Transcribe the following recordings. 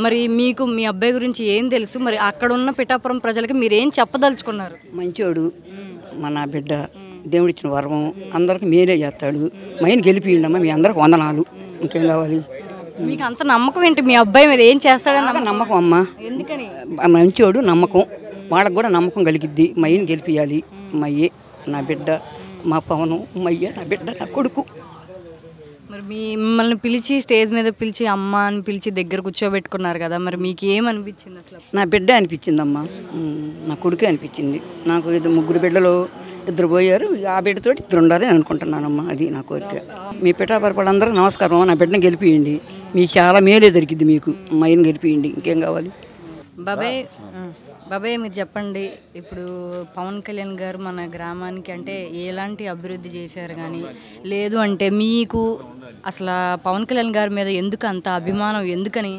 మరి మీకు మీ అబ్బాయి గురించి ఏం తెలుసు? మరి అక్కడున్న పిఠాపురం ప్రజలకి మీరేం చెప్పదలుచుకున్నారు? మంచోడు, మన బిడ్డ దేవుడిచ్చిన వరం, అందరికి మేలే చేస్తాడు. మైన్ గెలిపియండమ్మా, మీ అందరికి వందనాలు. ఇంకేం కావాలి? మీకు అంత నమ్మకం ఏంటి మీ అబ్బాయి మీద? ఏం చేస్తాడని నమ్మకం అమ్మ. ఎందుకని? మంచోడు, నమ్మకం. వాళ్ళకు కూడా నమ్మకం కలిగిద్ది. మైన్ గెలిపియాలి. మయ్యే నా బిడ్డ, మా పవను, మయ్య నా బిడ్డ, నా కొడుకు. మరి మిమ్మల్ని పిలిచి స్టేజ్ మీద పిలిచి అమ్మ అని పిలిచి దగ్గర కూర్చోబెట్టుకున్నారు కదా, మరి మీకు ఏమనిపించింది అసలు? నా బిడ్డ అనిపించిందమ్మా, నా కొడుకే అనిపించింది. నాకు ముగ్గురు బిడ్డలు, ఇద్దరు పోయారు. ఆ బిడ్డతో ఇద్దరు ఉండాలని అనుకుంటున్నానమ్మా. అది నా కోరిక. మీ పిఠాపురం వాళ్ళందరూ నమస్కారం. నా బిడ్డను గెలిపియండి. మీకు చాలా మేలే దొరికింది. మీకు మైన్ గెలిపియండి. ఇంకేం కావాలి? బాబాయ్ బాబాయ్ మీరు చెప్పండి, ఇప్పుడు పవన్ కళ్యాణ్ గారు మన గ్రామానికి అంటే ఎలాంటి అభివృద్ధి చేశారు కానీ, లేదు అంటే మీకు అసలు పవన్ కళ్యాణ్ గారి మీద ఎందుకు అంత అభిమానం? ఎందుకని?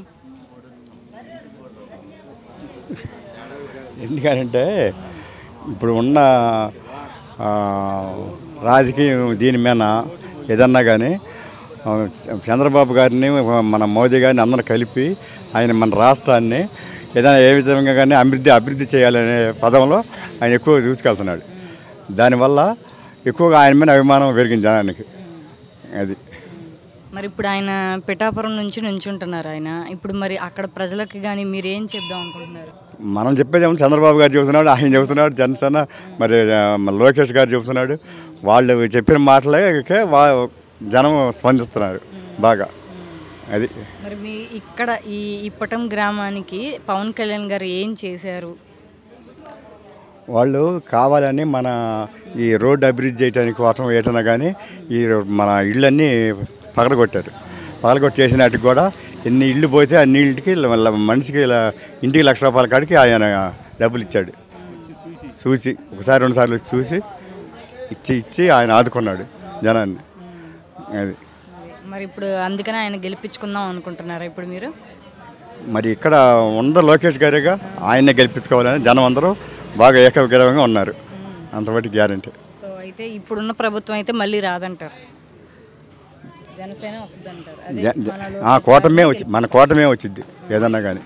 ఎందుకనంటే ఇప్పుడు ఉన్న రాజకీయం దీని మీద ఏదన్నా కానీ చంద్రబాబు గారిని, మన మోదీ గారిని అందరూ కలిపి ఆయన మన రాష్ట్రాన్ని ఏదైనా ఏ విధంగా కానీ అభివృద్ధి చేయాలనే పదంలో ఆయన ఎక్కువ దూసుకెళ్తున్నాడు. దానివల్ల ఎక్కువగా ఆయన మీద అభిమానం పెరిగింది జనానికి. అది మరి ఇప్పుడు ఆయన పిఠాపురం నుంచి నుంచుంటున్నారు ఆయన. ఇప్పుడు మరి అక్కడ ప్రజలకి కానీ మీరేం చెప్దాం అనుకుంటున్నారు? మనం చెప్పేదేమో చంద్రబాబు గారు చెబుతున్నాడు, ఆయన చెబుతున్నాడు, జనసేన మరి లోకేష్ గారు చెబుతున్నాడు. వాళ్ళు చెప్పిన మాటలకే జనం స్పందిస్తున్నారు బాగా. అది మరి మీ ఇక్కడ ఈ ఇప్పటం గ్రామానికి పవన్ కళ్యాణ్ గారు ఏం చేశారు? వాళ్ళు కావాలని మన ఈ రోడ్డు అభివృద్ధి చేయడానికి కోసం ఏటన్నా కానీ ఈ మన ఇళ్ళన్నీ పగలగొట్టారు. పగలగొట్టి చేసినట్టుకు కూడా ఎన్ని ఇళ్ళు పోతే అన్ని ఇంటికి మనిషికి ఇంటికి ₹1,00,000 కాడికి ఆయన డబ్బులు ఇచ్చాడు. చూసి ఒకసారి 2 సార్లు చూసి ఇచ్చి ఆయన ఆదుకున్నాడు జనాన్ని. అది మరి ఇప్పుడు అందుకనే ఆయన గెలిపించుకుందాం అనుకుంటున్నారా ఇప్పుడు మీరు? మరి ఇక్కడ ఉన్న లోకేష్ గారేగా ఆయన్నే గెలిపించుకోవాలని జనం అందరూ బాగా ఏకగ్రీవంగా ఉన్నారు. అంతవరకు గ్యారంటీ. సో అయితే ఇప్పుడున్న ప్రభుత్వం అయితే మళ్ళీ రాదంటారు, జనసేన వస్తుందంటారు. మన కోటమే వచ్చింది ఏదన్నా కానీ.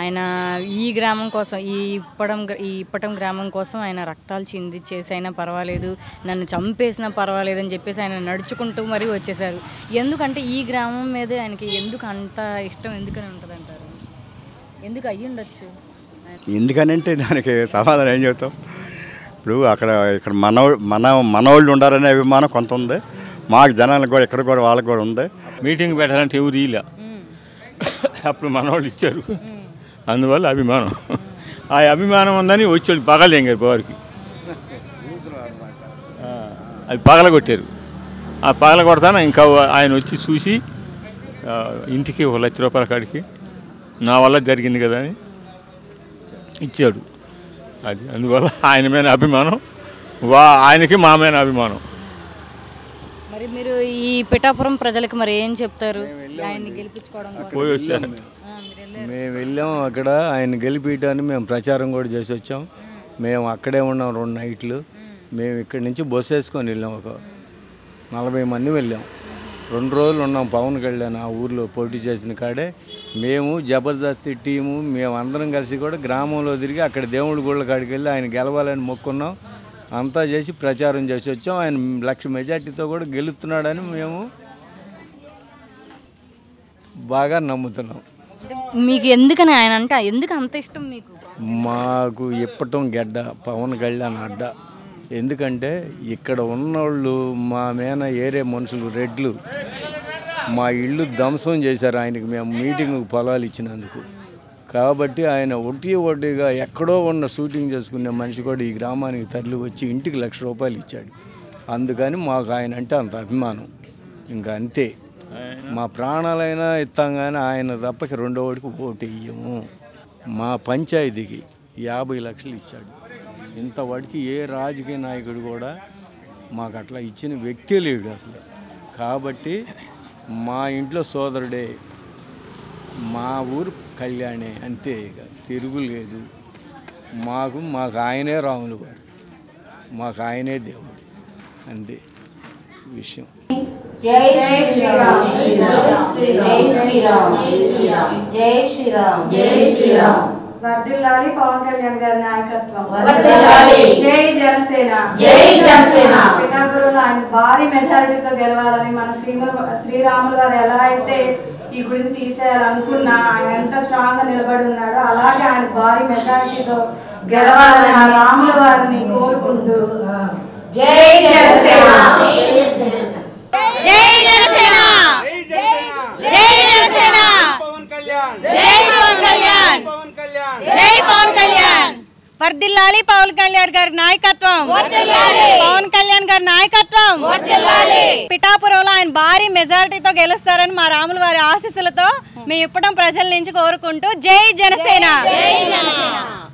ఆయన ఈ గ్రామం కోసం, ఈ ఇప్పటం గ్రామం కోసం ఆయన రక్తాలు చిందిచ్చేసి అయినా పర్వాలేదు, నన్ను చంపేసినా పర్వాలేదు అని చెప్పేసి ఆయన నడుచుకుంటూ మరీ వచ్చేసారు. ఎందుకంటే ఈ గ్రామం మీద ఆయనకి ఎందుకు అంత ఇష్టం ఎందుకని ఉంటుంది అంటారు? ఎందుకు అయ్యి ఉండొచ్చు? ఎందుకనంటే దానికి సమాధానం ఏం చెబుతాం. ఇప్పుడు ఇక్కడ మనోళ్ళు ఉండాలనే అభిమానం కొంత ఉంది. మాకు జనాలకు కూడా ఇక్కడ కూడా వాళ్ళకి కూడా ఉంది. మీటింగ్ పెట్టాలంటే ఎవరు ఇలా అప్పుడు మనోళ్ళు ఇచ్చారు, అందువల్ల అభిమానం. ఆ అభిమానం ఉందని వచ్చాడు పగలేం వారికి. అది పగలగొట్టారు. ఆ పగలగొడతాను ఇంకా ఆయన వచ్చి చూసి ఇంటికి ₹1,00,000 కాడికి నా వల్ల జరిగింది కదా అని ఇచ్చాడు. అది అందువల్ల ఆయన మీద అభిమానం, ఆయనకి మా మీద అభిమానం. మరి మీరు ఈ పిఠాపురం ప్రజలకు మరి ఏం చెప్తారు ఆయన్ని గెలిపించుకోవడం? పోయి వచ్చారు. మేము వెళ్ళాం, అక్కడ ఆయన గెలిపించడానికి మేము ప్రచారం కూడా చేసి వచ్చాం. మేము అక్కడే ఉన్నాం 2 నైట్లు. మేము ఇక్కడి నుంచి బస్సు వేసుకొని వెళ్ళాం. ఒక 40 మంది వెళ్ళాం. 2 రోజులు ఉన్నాం పవన్ కళ్యాణ్ ఆ ఊర్లో పోటీ చేసిన కాడే. మేము జబర్దస్త్ టీము మేము అందరం కలిసి కూడా గ్రామంలో తిరిగి అక్కడ దేవుడి గుళ్ళ కాడికి వెళ్ళి ఆయన గెలవాలని మొక్కున్నాం. అంతా చేసి ప్రచారం చేసి వచ్చాం. ఆయన 1,00,000 మెజార్టీతో కూడా గెలుస్తున్నాడని మేము బాగా నమ్ముతున్నాం. మీకు ఎందుకని ఆయన అంటే ఎందుకు అంత ఇష్టం మీకు? మాకు ఇప్పటం గడ్డ పవన్ కళ్యాణ్ అడ్డ. ఎందుకంటే ఇక్కడ ఉన్నోళ్ళు మా మేన ఏరే మనుషులు రెడ్లు మా ఇల్లు ధ్వంసం చేశారు ఆయనకి మేము మీటింగ్కు పొలాలు ఇచ్చినందుకు. కాబట్టి ఆయన ఒడ్డీగా ఎక్కడో ఉన్న షూటింగ్ చేసుకునే మనిషి కూడా ఈ గ్రామానికి తరలి వచ్చి ఇంటికి ₹1,00,000 ఇచ్చాడు. అందుకని మాకు ఆయన అంటే అంత అభిమానం. ఇంకా అంతే, మా ప్రాణాలైనా ఇస్తాం కానీ ఆయన తప్పకి రెండో వాడికి ఓటు వేయము. మా పంచాయతీకి 50 లక్షలు ఇచ్చాడు. ఇంతవాడికి ఏ రాజకీయ నాయకుడు కూడా మాకు అట్లా ఇచ్చిన వ్యక్తి లేడు అసలు. కాబట్టి మా ఇంట్లో సోదరుడే, మా ఊరు కళ్యాణే, అంతే, ఇక తిరుగులేదు. మాకు ఆయనే రాములు గారు, మాకు ఆయనే దేవుడు, అంతే విషయం. జై శ్రీరామ్ జై శ్రీరామ్ జై శ్రీరామ్ జై శ్రీరామ్ వర్ధిల్లాలి పవన్ కళ్యాణ్ గారి నాయకత్వం వర్ధిల్లాలి జై జనసేన జై జనసేన పిఠాపురంలో ఆయన భారీ మెజారిటీతో గెలవాలని మన శ్రీరాములు గారు ఎలా అయితే ఈ గుడిని తీసేయాలనుకున్నా ఆయన ఎంత స్ట్రాంగ్ గా నిలబడి ఉన్నాడో అలాగే ఆయన భారీ మెజారిటీతో గెలవాలని ఆ రాముల వారిని కోరుకుంటూ జై జనసేన జై జనసేన జై జనసేన పవన్ కళ్యాణ్ జై పవన్ కళ్యాణ్ జై పవన్ కళ్యాణ్ వర్ధిల్లాలి పవన్ కళ్యాణ్ గారి నాయకత్వం వర్ధిల్లాలి పవన్ కళ్యాణ్ గారి నాయకత్వం వర్ధిల్లాలి పిఠాపురంలో ఆయన భారీ మెజారిటీతో గెలుస్తారని మా రాముల వారి ఆశీస్సులతో మేము ఇప్పడం ప్రజల నుంచి కోరుకుంటూ జై జనసేన జై జనసేన